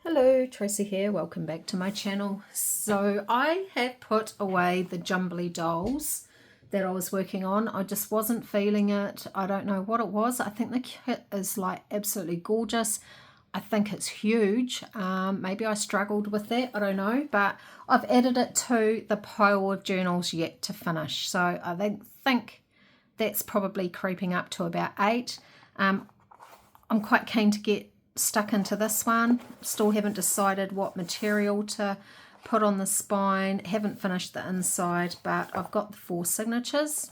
Hello, Tracy here. Welcome back to my channel. So I have put away the Jumbly dolls that I was working on. I just wasn't feeling it. I don't know what it was. I think the kit is like absolutely gorgeous. I think it's huge. Maybe I struggled with that. I don't know. But I've added it to the pile of journals yet to finish. So I think that's probably creeping up to about 8. I'm quite keen to get stuck into this one. Still haven't decided what material to put on the spine. Haven't finished the inside, but I've got the 4 signatures,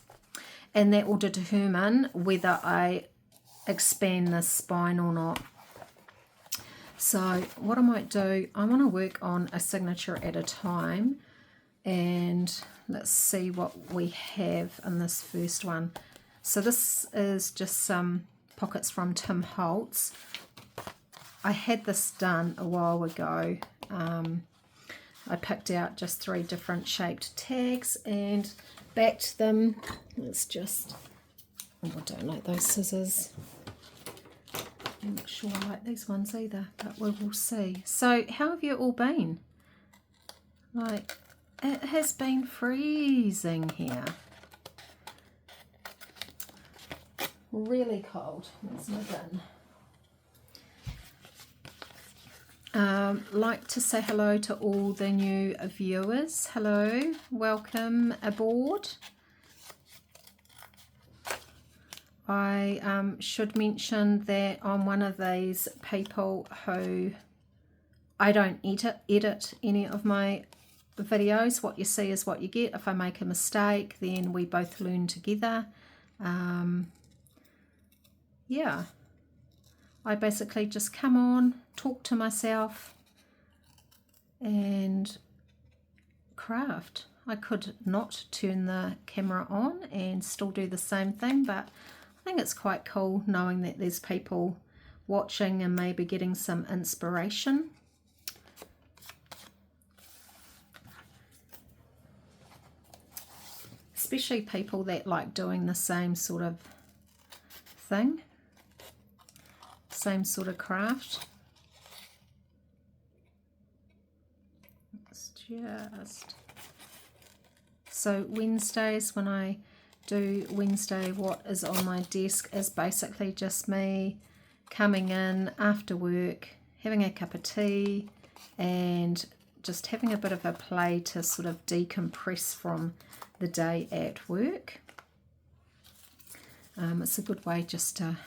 and that will determine whether I expand this spine or not. So what I might do, I want to work on a signature at a time, and let's see what we have in this first one. So this is just some pockets from Tim Holtz. I had this done a while ago. I picked out just 3 different shaped tags and backed them. Let's just, oh, I don't like those scissors. I'm not sure I like these ones either, but we will see. So how have you all been? Like, it has been freezing here. Really cold. Where's my bin? Like to say hello to all the new viewers. Hello, welcome aboard. I should mention that I'm one of these people who I don't edit any of my videos. What you see is what you get. If I make a mistake, then we both learn together. Yeah, I basically just come on, talk to myself, and craft. I could not turn the camera on and still do the same thing, but I think it's quite cool knowing that there's people watching and maybe getting some inspiration. Especially people that like doing the same sort of thing, same sort of craft. It's just... So Wednesdays, when I do Wednesday, what is on my desk is basically just me coming in after work, having a cup of tea, and just having a bit of a play to sort of decompress from the day at work. It's a good way just to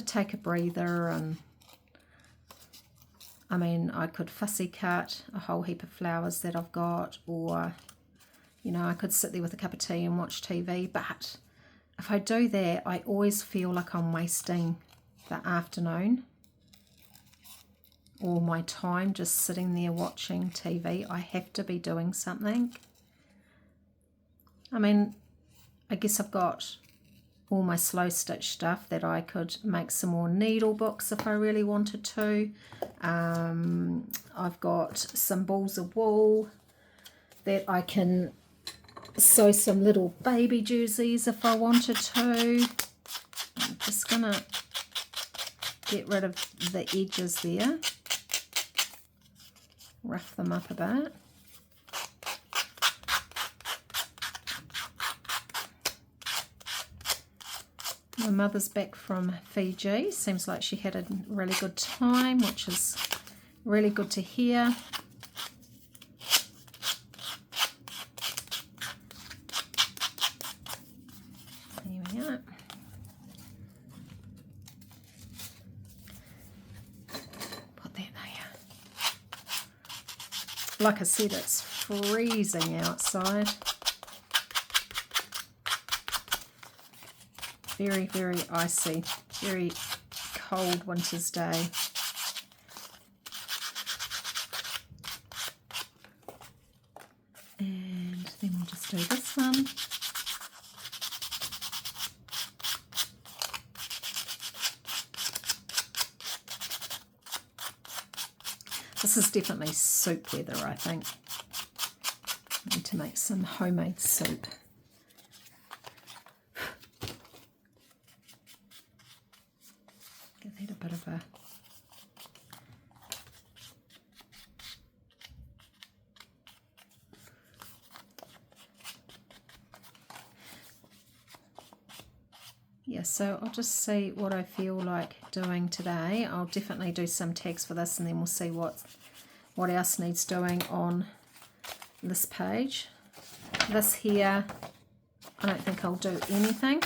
take a breather. And I mean, I could fussy cut a whole heap of flowers that I've got, or, you know, I could sit there with a cup of tea and watch TV, but if I do that, I always feel like I'm wasting the afternoon or my time just sitting there watching TV. I have to be doing something. I mean, I guess I've got all my slow stitch stuff that I could make some more needle books if I really wanted to. I've got some balls of wool that I can sew some little baby jerseys if I wanted to. I'm just gonna get rid of the edges there, rough them up a bit. My mother's back from Fiji. Seems like she had a really good time, which is really good to hear. There we are. Put that there. Like I said, it's freezing outside. Very, very icy, very cold winter's day. And then we'll just do this one. This is definitely soup weather, I think. I need to make some homemade soup. Give that a bit of a so I'll just see what I feel like doing today. I'll definitely do some tags for this, and then we'll see what else needs doing on this page. This here, I don't think I'll do anything.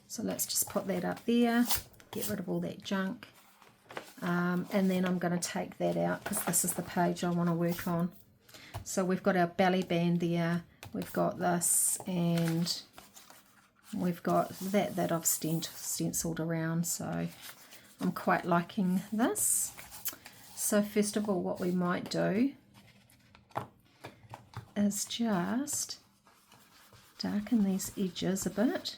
So let's just put that up there, get rid of all that junk. And then I'm going to take that out because this is the page I want to work on. So we've got our belly band there, we've got this, and we've got that I've stenciled around. So I'm quite liking this. So first of all, what we might do is just darken these edges a bit.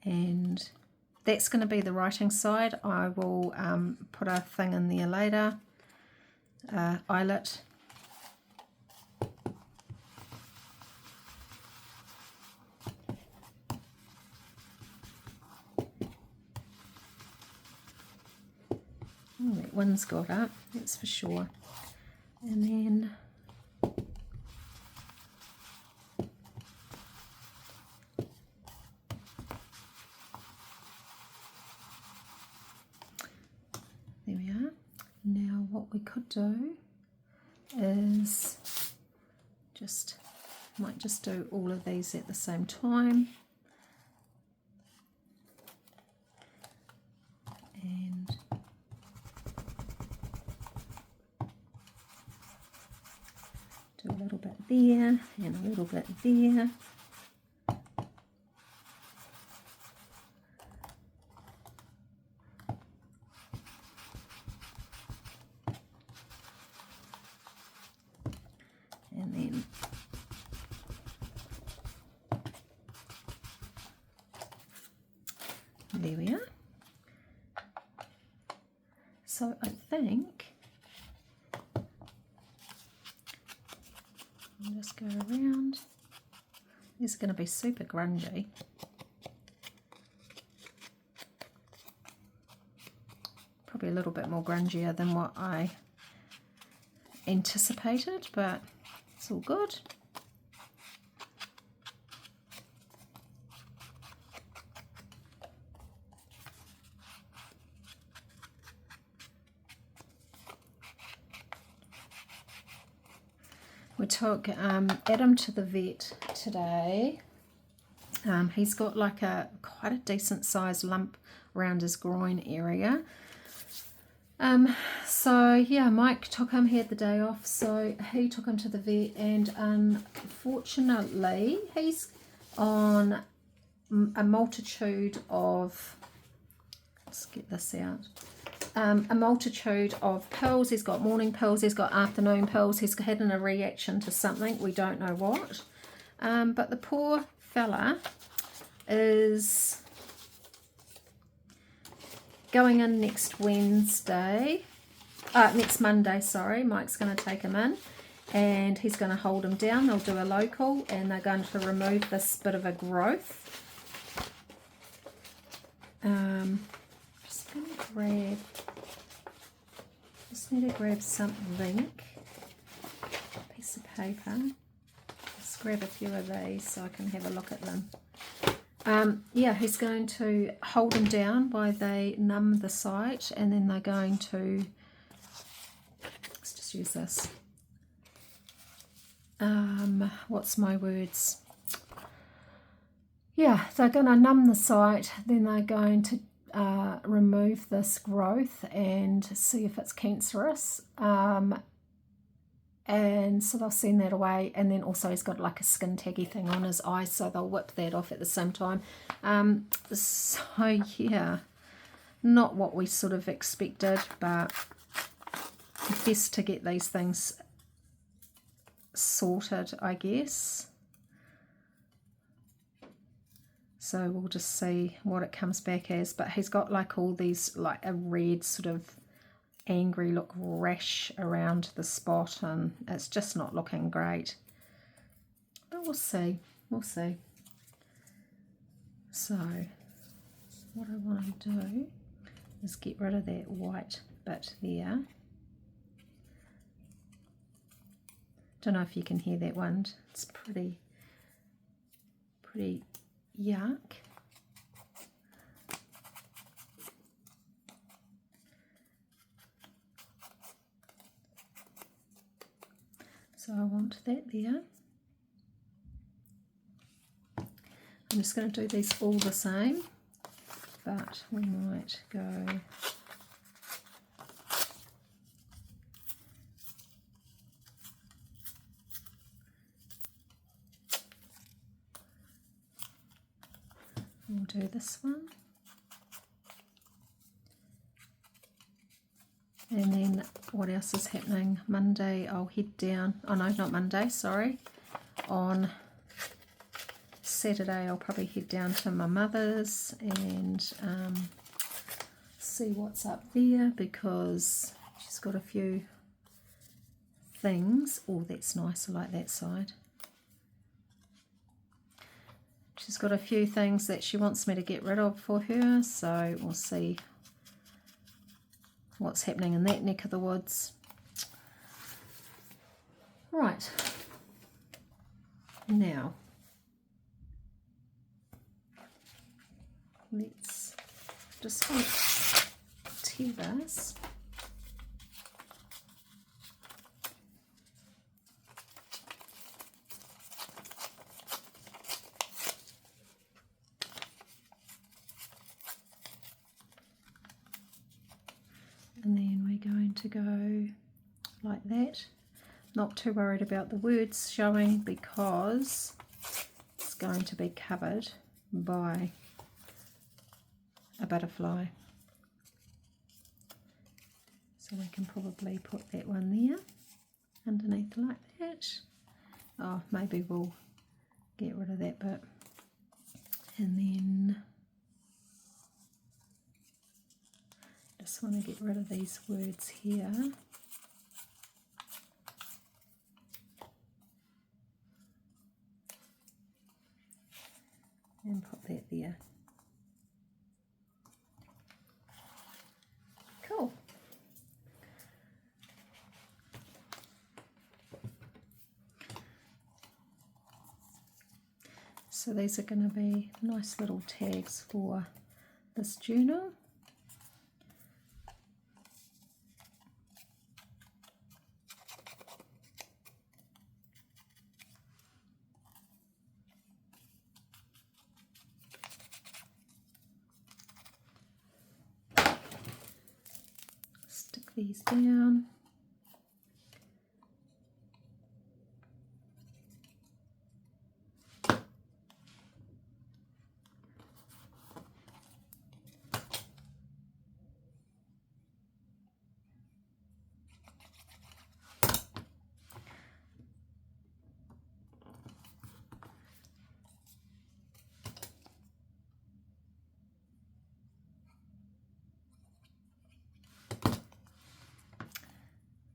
And that's going to be the writing side. I will put a thing in there later, eyelet. Oh, that one's got up, that's for sure. And then there we are. Now what we could do is might just do all of these at the same time. And do a little bit there and a little bit there. And then there we are. So I think I'll just go around. This is going to be super grungy. Probably a little bit more grungier than what I anticipated, but it's all good. We took Adam to the vet today. He's got like quite a decent sized lump around his groin area. So yeah, Mike took him, he had the day off, so he took him to the vet, and unfortunately he's on a multitude of, let's get this out, a multitude of pills. He's got morning pills, he's got afternoon pills, he's had a reaction to something, we don't know what. But the poor fella is going in next Monday, sorry. Mike's going to take him in and he's going to hold him down. They'll do a local and they're going to remove this bit of a growth. Just need to grab something, piece of paper. Just grab a few of these so I can have a look at them. Yeah, he's going to hold them down while they numb the site, and then they're going to, let's just use this. What's my words? Yeah, they're going to numb the site, then they're going to remove this growth and see if it's cancerous. And so they'll send that away, and then also he's got like a skin taggy thing on his eye, so they'll whip that off at the same time. So yeah, not what we sort of expected, but best to get these things sorted, I guess. So we'll just see what it comes back as, but he's got like all these, like a red sort of angry look rash around the spot, and it's just not looking great, but we'll see. So what I want to do is get rid of that white bit there. Don't know if you can hear that wind. It's pretty yuck. So I want that there. I'm just going to do these all the same, but we might go we'll do this one, and then what else is happening? Monday I'll head down, oh no, not Monday, sorry, on Saturday I'll probably head down to my mother's and see what's up there, because she's got a few things. Oh, that's nice, I like that side. She's got a few things that she wants me to get rid of for her, so we'll see what's happening in that neck of the woods. Right, now let's just tear this. And then we're going to go like that. Not too worried about the words showing because it's going to be covered by a butterfly. So we can probably put that one there underneath like that. Oh, maybe we'll get rid of that bit. And then just want to get rid of these words here. And put that there. Cool. So these are going to be nice little tags for this journal. Stick these down.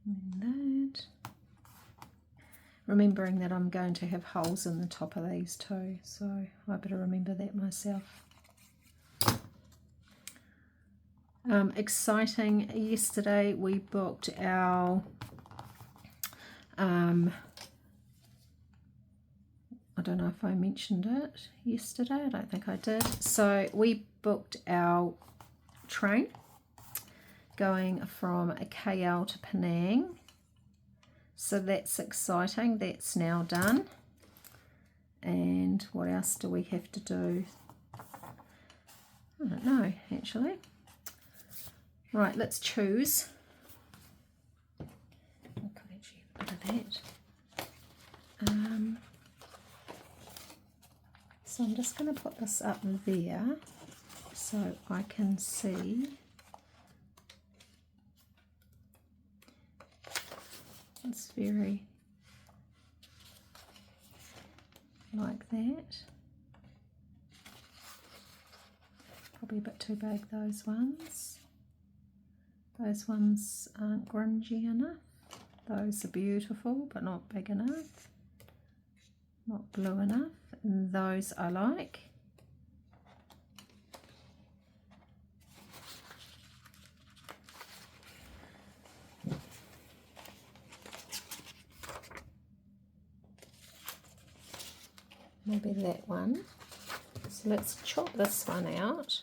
And that. Remembering that I'm going to have holes in the top of these too, so I better remember that myself. Exciting, yesterday we booked our I don't know if I mentioned it yesterday, I don't think I did. So we booked our train going from KL to Penang. So that's exciting, that's now done. And what else do we have to do? I don't know, actually. Right, let's choose. I could actually have a bit of that. So I'm just going to put this up there so I can see. It's very like that. Probably a bit too big, those ones. Those ones aren't grungy enough. Those are beautiful but not big enough. Not blue enough. And those I like. maybe that one. So let's chop this one out.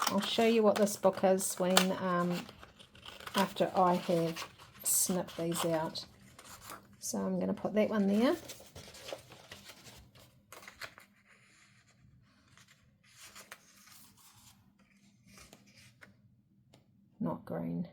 I'll show you what this book is when after I have snipped these out. So I'm going to put that one there. Not green.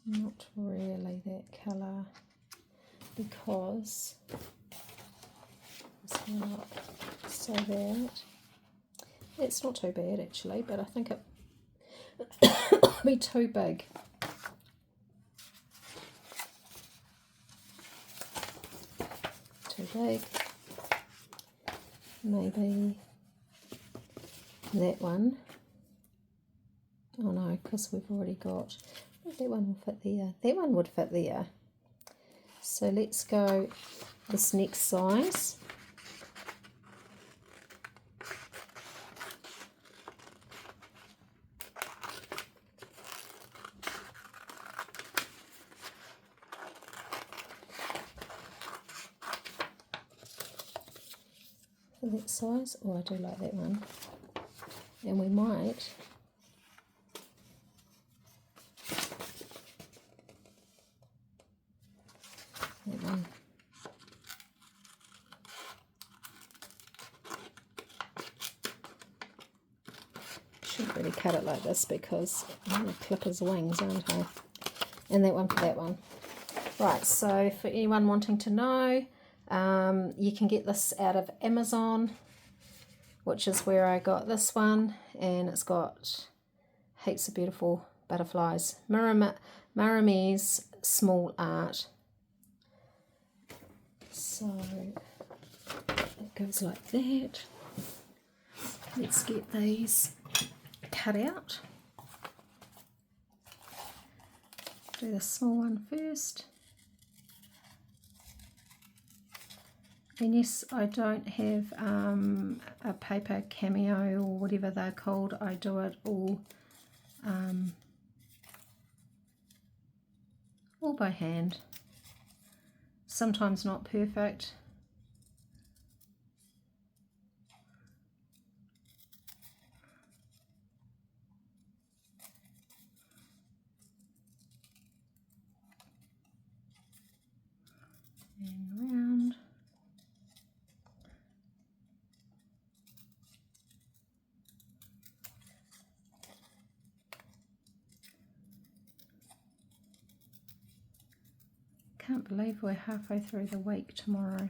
Not really that colour, because so it's not too bad actually, but I think it will be too big. Too big. Maybe that one. Oh no, because we've already got, that one will fit there. That one would fit there. So let's go this next size. For that size. Oh, I do like that one. And we might that one. Shouldn't really cut it like this because I'm going to clip his wings, aren't I? And that one for that one. Right, so for anyone wanting to know, you can get this out of Amazon, which is where I got this one, and it's got heaps of beautiful butterflies. Maramese Small Art. So it goes like that. Let's get these cut out. Do the small one first. And yes, I don't have a paper cameo or whatever they're called. I do it all by hand. Sometimes not perfect. And round. Can't believe we're halfway through the week tomorrow.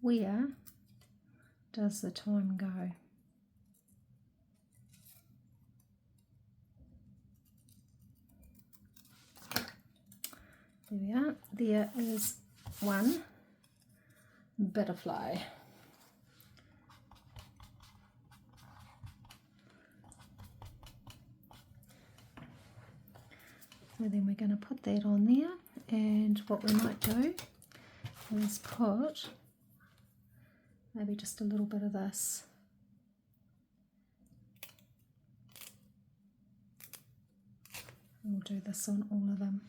Where does the time go? There we are. There is one butterfly. So then we're going to put that on there, and what we might do is put maybe just a little bit of this. We'll do this on all of them.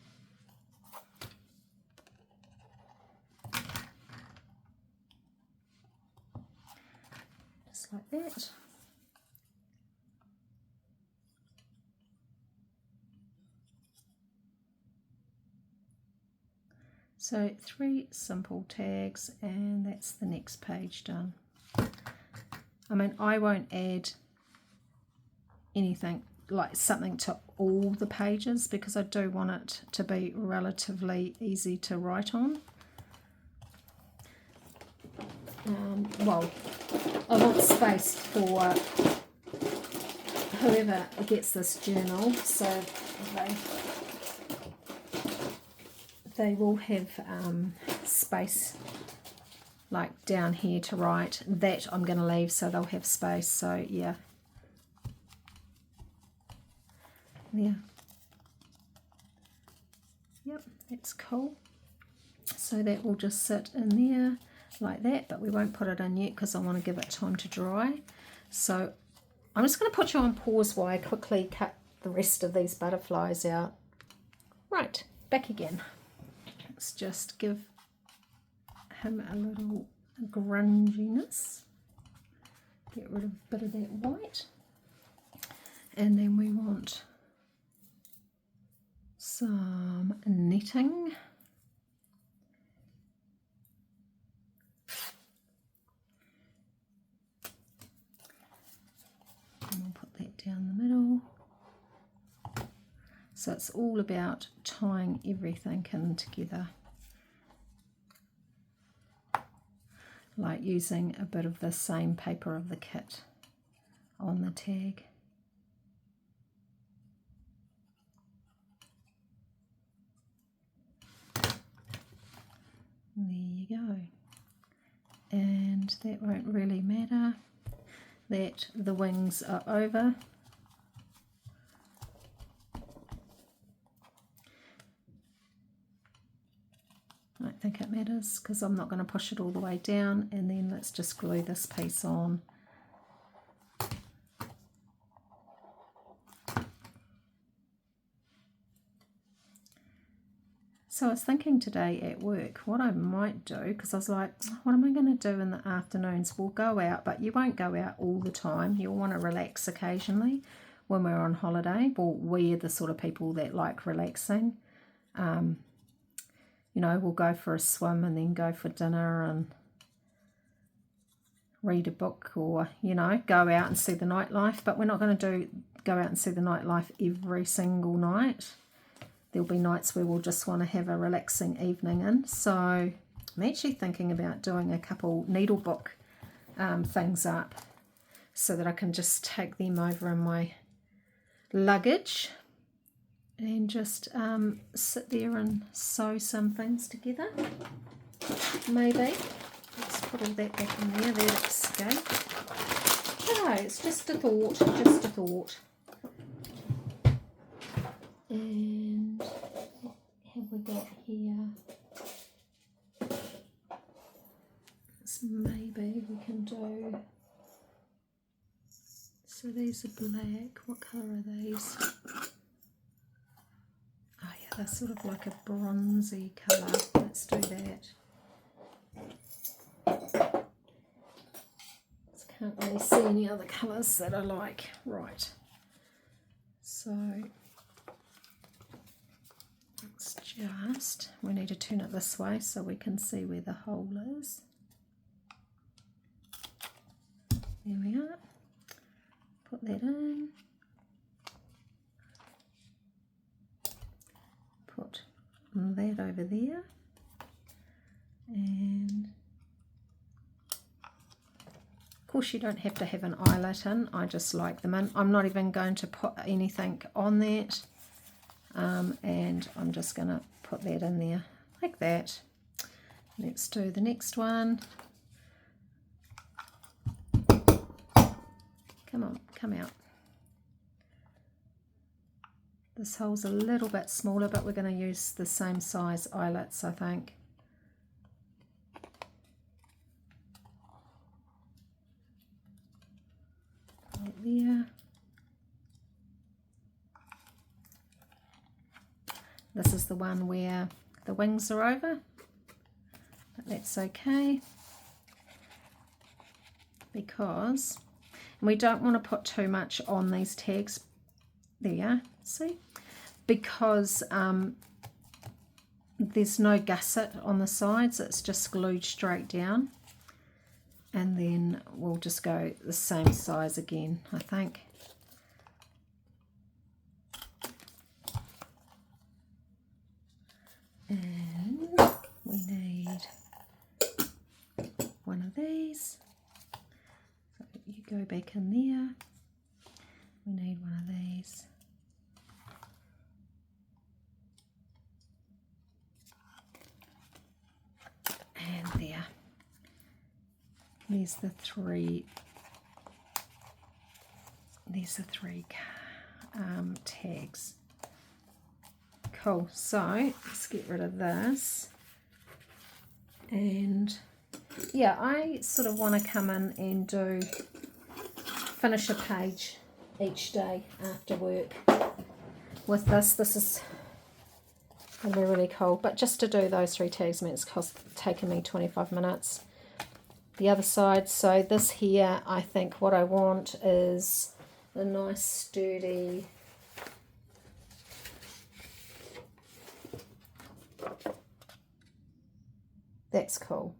Just like that. So 3 simple tags, and that's the next page done. I mean, I won't add anything like something to all the pages because I do want it to be relatively easy to write on. Well, I want space for whoever gets this journal, so they will have space like down here to write. That I'm going to leave so they'll have space, so yeah. Yeah, that's cool. So So that will just sit in there like that, but we won't put it in yet because I want to give it time to dry. So I'm just going to put you on pause while I quickly cut the rest of these butterflies out. Right, back again. Let's just give him a little grunginess. Get rid of a bit of that white. And then we want some netting. And we'll put that down the middle. So it's all about tying everything in together. Like using a bit of the same paper of the kit on the tag. There you go. And that won't really matter that the wings are over. I don't think it matters because I'm not going to push it all the way down, and then let's just glue this piece on. So I was thinking today at work what I might do, because I was like, what am I going to do in the afternoons? We'll go out, but you won't go out all the time. You'll want to relax occasionally when we're on holiday. Well, we're the sort of people that like relaxing. You know, we'll go for a swim and then go for dinner and read a book, or, you know, go out and see the nightlife. But we're not going to go out and see the nightlife every single night. There'll be nights where we'll just want to have a relaxing evening in. So I'm actually thinking about doing a couple needlebook things up so that I can just take them over in my luggage and just sit there and sew some things together. Maybe. Let's put all that back in there. That escaped. No, it's just a thought. Just a thought. And what have we got here? So maybe we can do. So these are black. What colour are these? Oh yeah, they're sort of like a bronzy colour. Let's do that. Just can't really see any other colours that I like. Right. So let's just, we need to turn it this way so we can see where the hole is. There we are. Put that in. Put that over there. And of course you don't have to have an eyelet in. I just like them in. I'm not even going to put anything on that. And I'm just going to put that in there like that. Let's do the next one. Come on, come out. This hole's a little bit smaller, but we're going to use the same size eyelets, I think. Right there. This is the one where the wings are over, but that's okay because we don't want to put too much on these tags. There you are, see? Because there's no gusset on the sides, it's just glued straight down. And then we'll just go the same size again, I think. And we need one of these. So you go back in there. We need one of these. And there. There's the three tags. Cool, so let's get rid of this. And yeah, I sort of want to come in and finish a page each day after work with this. This is going to be really cool, but just to do those 3 tags, it's taken me 25 minutes. The other side, so this here, I think what I want is a nice sturdy that's cool.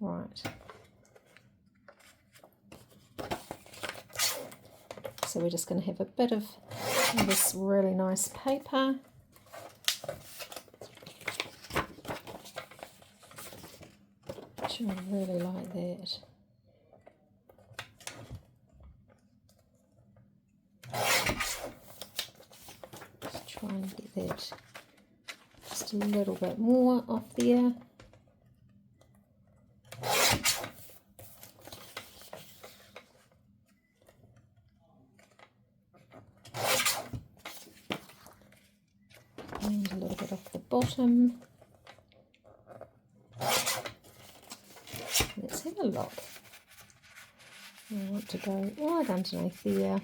Right. So we're just going to have a bit of this really nice paper. Which I really like that. Just try and get that just a little bit more off there. And a little bit off the bottom. Let's have a look. I want to go right underneath there.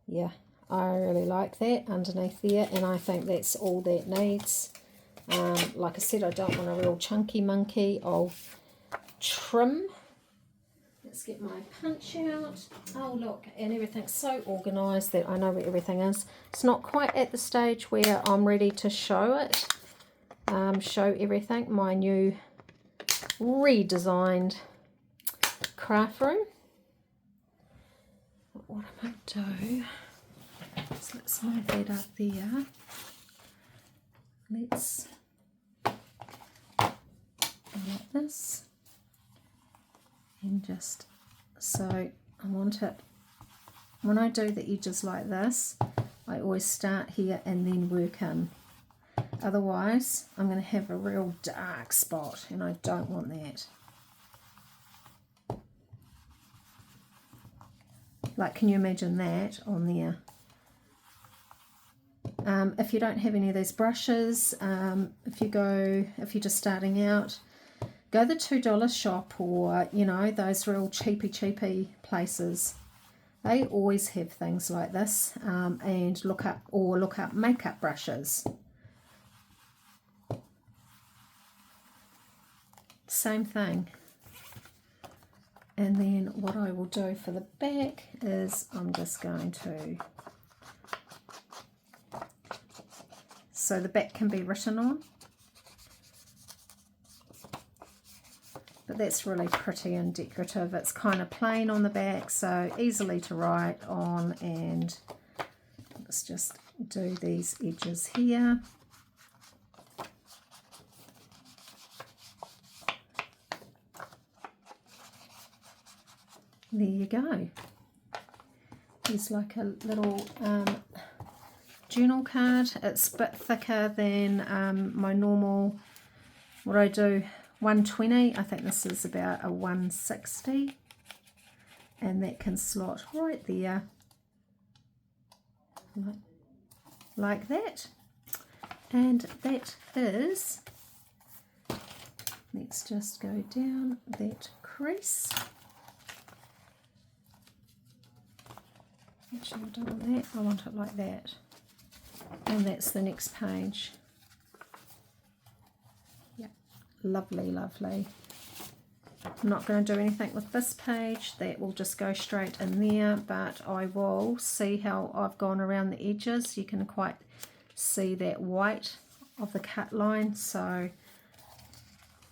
Yeah, I really like that underneath there, and I think that's all that needs. Like I said, I don't want a real chunky monkey. I'll trim. Let's get my punch out. Oh look, and everything's so organised that I know where everything is. It's not quite at the stage where I'm ready to show it. Show everything. My new redesigned craft room. But what I might do is let's move that up there. Let's go like this. And just so I want it, when I do the edges like this, I always start here and then work in. Otherwise I'm going to have a real dark spot, and I don't want that. Like, can you imagine that on there? If you don't have any of these brushes, if you're just starting out, go the $2 shop, or you know, those real cheapy places. They always have things like this, and look up makeup brushes. Same thing. And then what I will do for the back is I'm just going to, so the back can be written on. But that's really pretty and decorative. It's kind of plain on the back, so easily to write on. And let's just do these edges here. There you go. There's like a little journal card. It's a bit thicker than my normal, what I do, 120. I think this is about a 160. And that can slot right there. Like that. And that is, let's just go down that crease. Actually, I don't want that, I want it like that. And that's the next page. Yeah, lovely, lovely. I'm not going to do anything with this page, that will just go straight in there, but I will see how I've gone around the edges. You can quite see that white of the cut line, so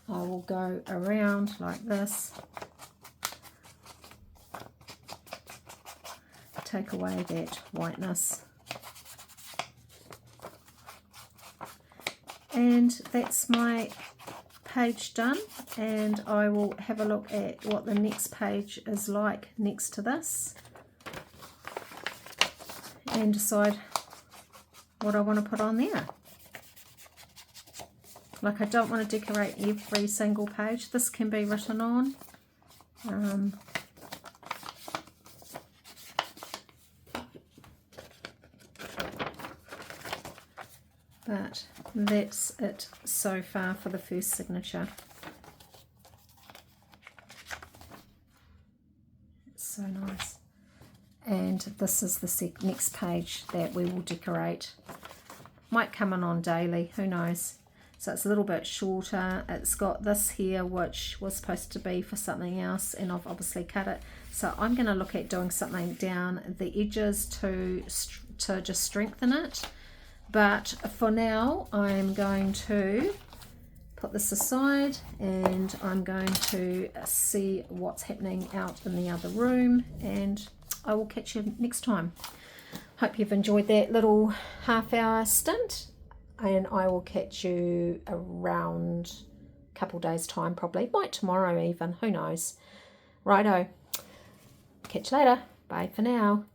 I will go around like this. Take away that whiteness, and that's my page done, and I will have a look at what the next page is like next to this and decide what I want to put on there. Like, I don't want to decorate every single page. This can be written on. But that's it so far for the first signature. It's so nice. And this is the next page that we will decorate. Might come in on daily, who knows. So it's a little bit shorter. It's got this here, which was supposed to be for something else, and I've obviously cut it. So I'm going to look at doing something down the edges to just strengthen it. But for now, I'm going to put this aside, and I'm going to see what's happening out in the other room, and I will catch you next time. Hope you've enjoyed that little half-hour stint, and I will catch you around a couple days time, probably by tomorrow even, who knows. Righto, catch you later. Bye for now.